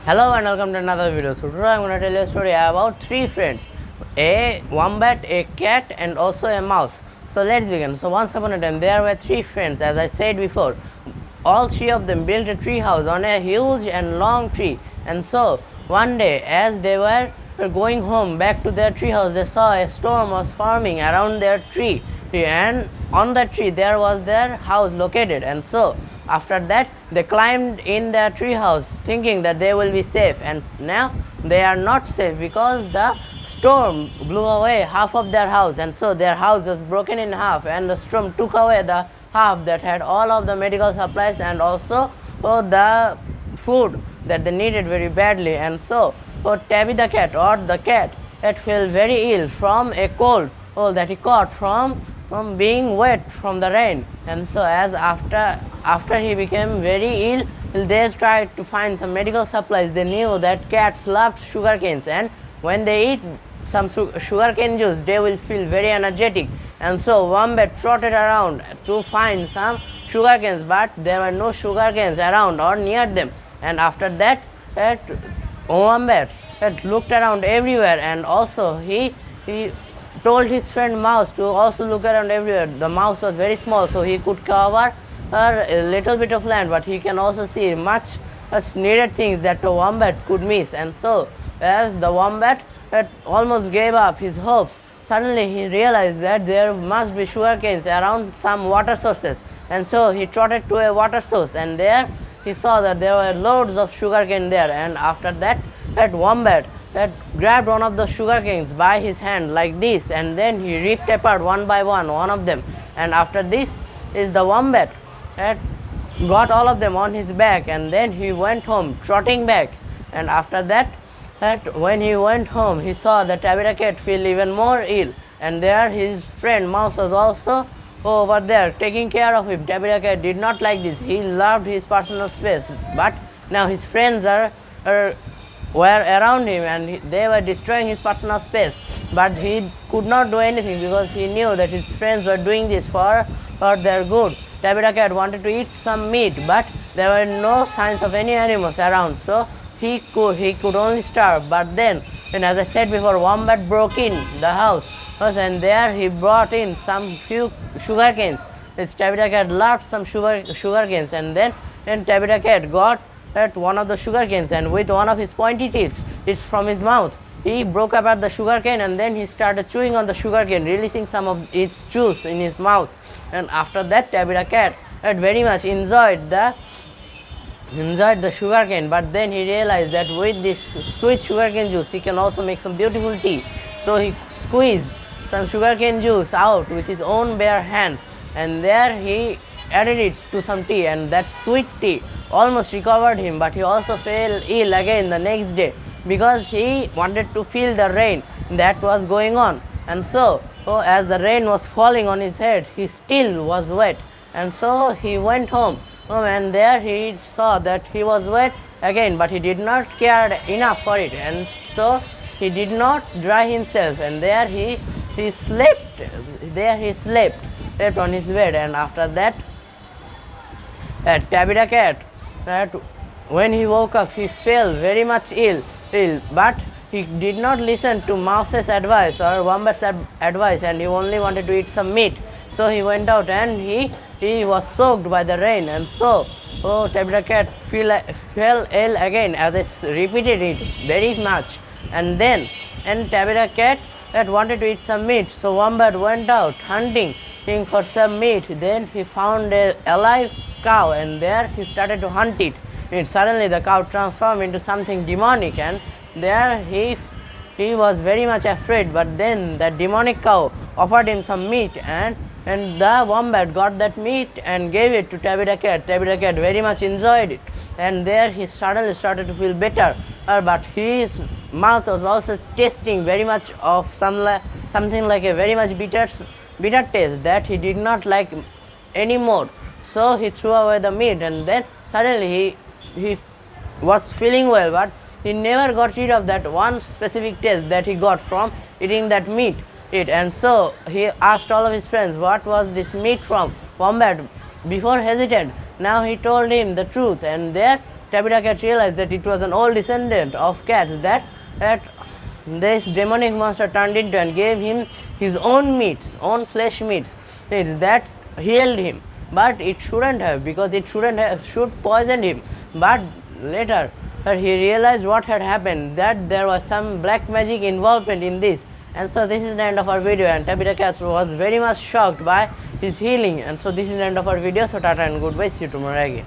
Hello and welcome to another video. So today I'm going to tell you a story about three friends, a wombat, a cat and also a mouse. So let's begin. So once upon a time there were three friends, as I said before. All three of them built a tree house on a huge and long tree. And so one day as they were going home back to their tree house, they saw a storm was forming around their tree, and on that tree there was their house located. And so after that they climbed in their tree house thinking that they will be safe, and now they are not safe because the storm blew away half of their house, and so their house was broken in half, and the storm took away the half that had all of the medical supplies and also the food that they needed very badly. And so Tabby the cat, or the cat, it fell very ill from a cold that he caught from being wet from the rain. And so as after he became very ill, they tried to find some medical supplies. They knew that cats loved sugar canes, and when they eat some sugar cane juice they will feel very energetic. And so Wombat trotted around to find some sugar canes, but there were no sugar canes around or near them. And after that Wombat looked around everywhere, and also he told his friend Mouse to also look around everywhere. The mouse was very small, so he could cover a little bit of land, but he can also see much needed things that the wombat could miss. And so as the wombat almost gave up his hopes, suddenly he realized that there must be sugar canes around some water sources. And so he trotted to a water source, and there he saw that there were loads of sugar cane there. And after that wombat grabbed one of the sugar canes by his hand like this, and then he ripped apart one by one of them. And after this is the wombat got all of them on his back, and then he went home trotting back. And after that when he went home, he saw that Tabby the cat feel even more ill, and there his friend Mouse was also over there taking care of him. Tabby the cat did not like this. He loved his personal space, but now his friends were around him, and they were destroying his personal space. But he could not do anything because he knew that his friends were doing this for their good. Tabby the cat wanted to eat some meat, but there were no signs of any animals around, so he could only starve. But then as I said before, Wombat broke in the house, and there he brought in some few sugar canes. Tabby the cat loved some sugar canes, and then Tabby the cat got at one of the sugar canes, and with one of his pointy teeth, it's from his mouth, he broke apart the sugar cane, and then he started chewing on the sugar cane, releasing some of its juice in his mouth. And after that Tabby the cat had very much enjoyed the sugar cane, but then he realized that with this sweet sugar cane juice he can also make some beautiful tea. So he squeezed some sugar cane juice out with his own bare hands, and there he added it to some tea, and that sweet tea almost recovered him. But he also fell ill again the next day because he wanted to feel the rain that was going on. And so as the rain was falling on his head, he still was wet, and so he went home. And there he saw that he was wet again, but he did not care enough for it, and so he did not dry himself, and there he slept on his bed. And after that Tabby the cat, when he woke up, he felt very much ill, but he did not listen to Mouse's advice or Wombat's advice, and he only wanted to eat some meat. So he went out, and he was soaked by the rain, and so Tabby the cat fell ill again, as I repeated it very much. And then Tabby the cat wanted to eat some meat, so Wombat went out hunting for some meat. Then he found a alive cow, and there he started to hunt it. And suddenly the cow transformed into something demonic, and there he was very much afraid. But then the demonic cow offered him some meat, and the wombat got that meat and gave it to Tabby the cat. Tabby the cat very much enjoyed it, and there he suddenly started to feel better. But his mouth was also tasting very much of something like a very much bitter taste that he did not like anymore. So he threw away the meat, and then suddenly he was feeling well, but he never got rid of that one specific taste that he got from eating that meat. And so he asked all of his friends, what was this meat from? Wombat, before hesitant, now he told him the truth, and there Tabitha Cat realized that it was an old descendant of cats that this demonic monster turned into and gave him his own meats, own flesh meats. That healed him, but it shouldn't have, because it should poison him. But later he realized what had happened, that there was some black magic involvement in this. And so this is the end of our video, and Tabitha Cat was very much shocked by his healing. And so this is the end of our video. So tata and goodbye, see you tomorrow again.